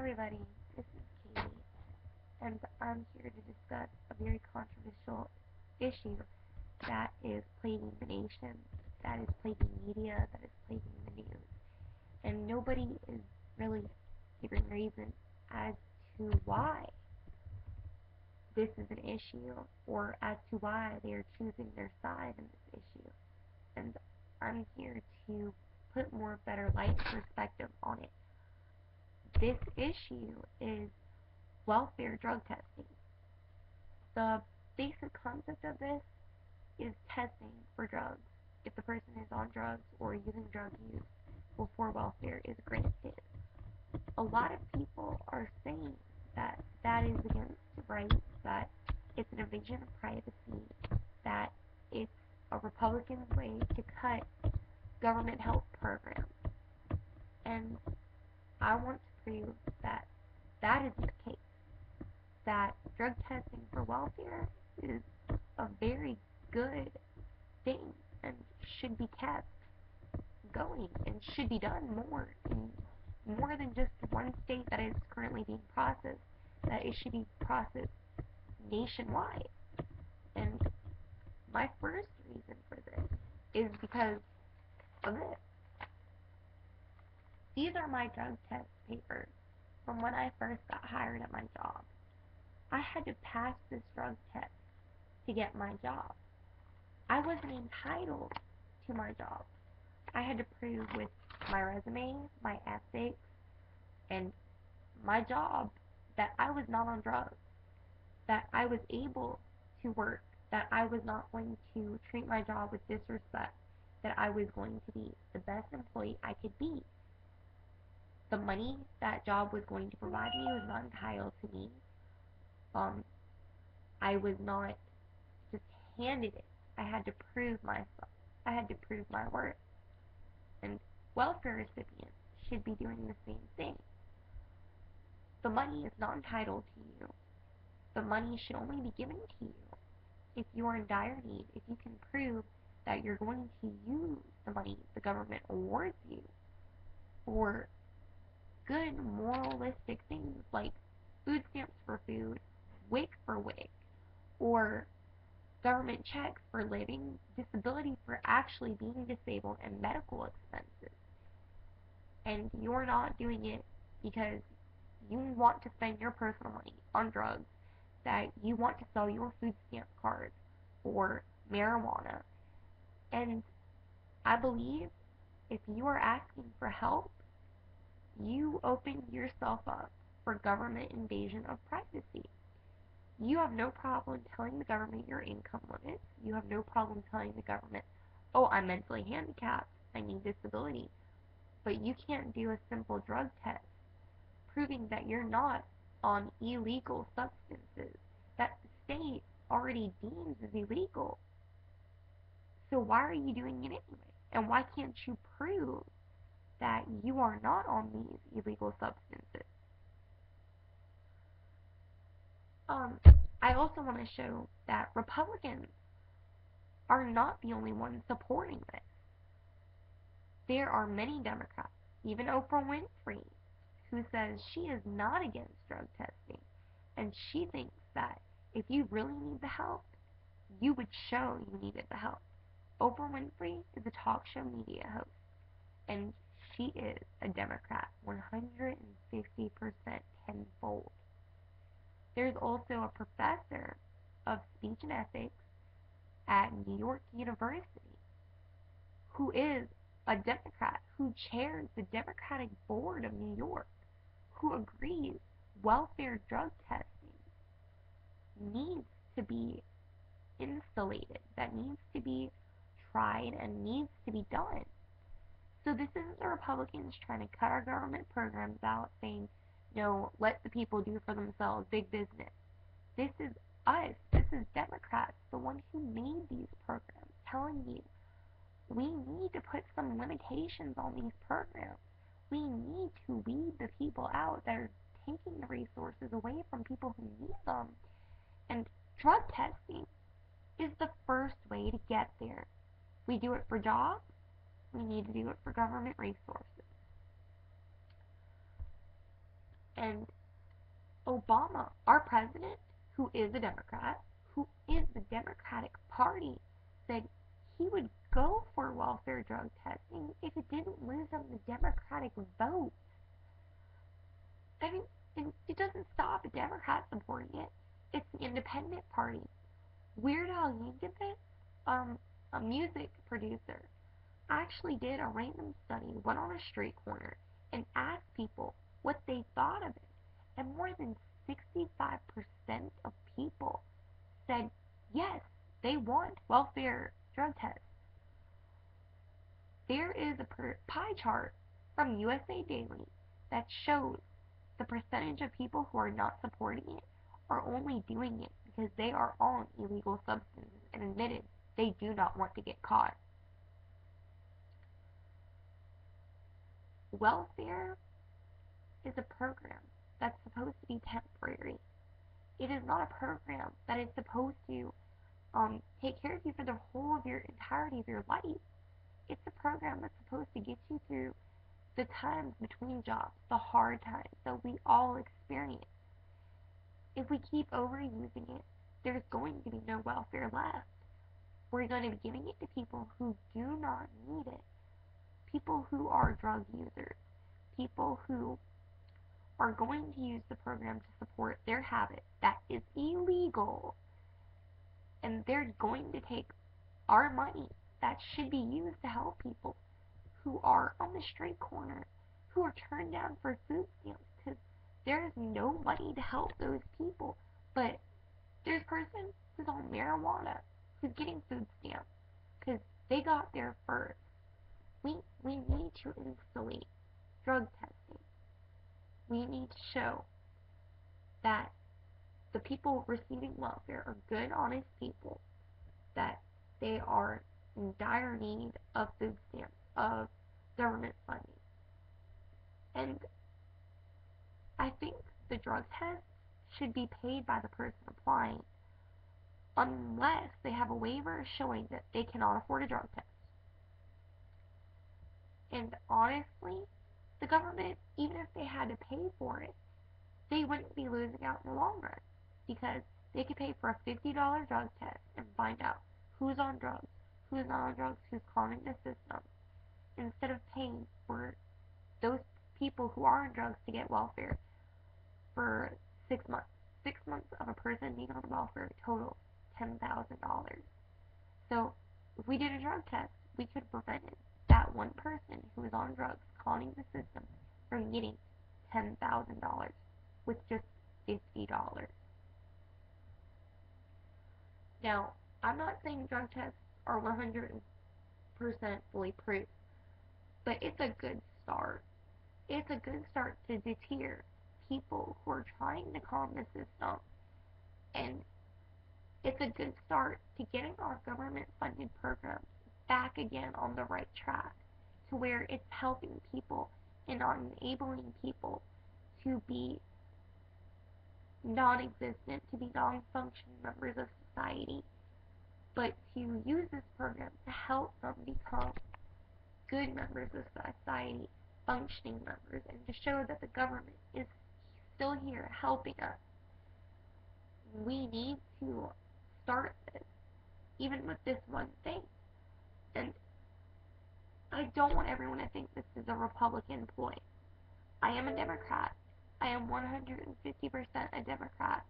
everybody, this is Katie, and I'm here to discuss a very controversial issue that is plaguing the nation, that is plaguing media, that is plaguing the news, and nobody is really giving reason as to why this is an issue, or as to why they are choosing their side in this issue. And I'm here to put more better light perspective on it. This issue is welfare drug testing. The basic concept of this is testing for drugs if the person is on drugs or using drug use before welfare is granted. A lot of people are saying that that is against rights, that it's an invasion of privacy, that it's a Republican way to cut government health programs. And I want to prove that that isn't the case. That drug testing for welfare is a very good thing and should be kept going and should be done more in more than just one state that is currently being processed, that it should be processed nationwide. And my first reason for this is because of this. These are my drug test papers from when I first got hired at my job. I had to pass this drug test to get my job. I wasn't entitled to my job. I had to prove with my resume, my ethics, and my job that I was not on drugs, that I was able to work, that I was not going to treat my job with disrespect, that I was going to be the best employee I could be. The money that job was going to provide me was not entitled to me. I was not just handed it. I had to prove myself. I had to prove my worth. And welfare recipients should be doing the same thing. The money is not entitled to you. The money should only be given to you if you are in dire need, if you can prove that you're going to use the money the government awards you for good moralistic things like food stamps for food, WIC for WIC, or government checks for living, disability for actually being disabled, and medical expenses. And you're not doing it because you want to spend your personal money on drugs, that you want to sell your food stamp cards or marijuana. And I believe if you are asking for help, you open yourself up for government invasion of privacy. You have no problem telling the government your income limits. You have no problem telling the government, oh, I'm mentally handicapped, I need disability. But you can't do a simple drug test proving that you're not on illegal substances that the state already deems as illegal. So why are you doing it anyway? And why can't you prove that you are not on these illegal substances? I also want to show that Republicans are not the only ones supporting this. There are many Democrats, even Oprah Winfrey, who says she is not against drug testing, and she thinks that if you really need the help, you would show you needed the help. Oprah Winfrey is a talk show media host, and she is a Democrat 150% tenfold. There's also a professor of speech and ethics at New York University who is a Democrat, who chairs the Democratic Board of New York, who agrees welfare drug testing needs to be insulated, that needs to be tried and needs to be done. So this isn't the Republicans trying to cut our government programs out, saying, no, let the people do for themselves, big business. This is us, this is Democrats, the ones who made these programs, telling you we need to put some limitations on these programs. We need to weed the people out that are taking the resources away from people who need them. And drug testing is the first way to get there. We do it for jobs. We need to do it for government resources. And Obama, our president, who is a Democrat, who is the Democratic Party, said he would go for welfare drug testing if it didn't lose on the Democratic vote. I mean, and it doesn't stop a Democrat supporting it. It's the independent party. Weird Al Yankovic, a music producer, actually did a random study, went on a street corner, and asked people what they thought of it. And more than 65% of people said yes, they want welfare drug tests. There is a pie chart from USA Daily that shows the percentage of people who are not supporting it are only doing it because they are on illegal substances and admitted they do not want to get caught. Welfare is a program that's supposed to be temporary. It is not a program that is supposed to take care of you for the whole of your entirety of your life. It's a program that's supposed to get you through the times between jobs, the hard times that we all experience. If we keep overusing it, there's going to be no welfare left. We're going to be giving it to people who do not need it. People who are drug users. People who are going to use the program to support their habit that is illegal. And they're going to take our money that should be used to help people who are on the street corner, who are turned down for food stamps because there is no money to help those people. But there's a person who's on marijuana who's getting food stamps because they got there first. We need to installate drug testing. We need to show that the people receiving welfare are good, honest people, that they are in dire need of food stamps, of government funding. And I think the drug test should be paid by the person applying unless they have a waiver showing that they cannot afford a drug test. And honestly, the government, even if they had to pay for it, they wouldn't be losing out in the long run because they could pay for a $50 drug test and find out who's on drugs, who's not on drugs, who's clogging the system, instead of paying for those people who are on drugs to get welfare for 6 months. 6 months of a person being on welfare total $10,000. So if we did a drug test, we could have prevented that one person who is on drugs clogging the system from getting $10,000 with just $50. Now, I'm not saying drug tests are 100% fully proof, but it's a good start. It's a good start to deter people who are trying to calm the system, and it's a good start to getting our government funded programs back again on the right track to where it's helping people and not enabling people to be non-existent, to be non-functioning members of society, but to use this program to help them become good members of society, functioning members, and to show that the government is still here helping us. We need to start this, even with this one thing. And I don't want everyone to think this is a Republican ploy. I am a Democrat. I am 150% a Democrat.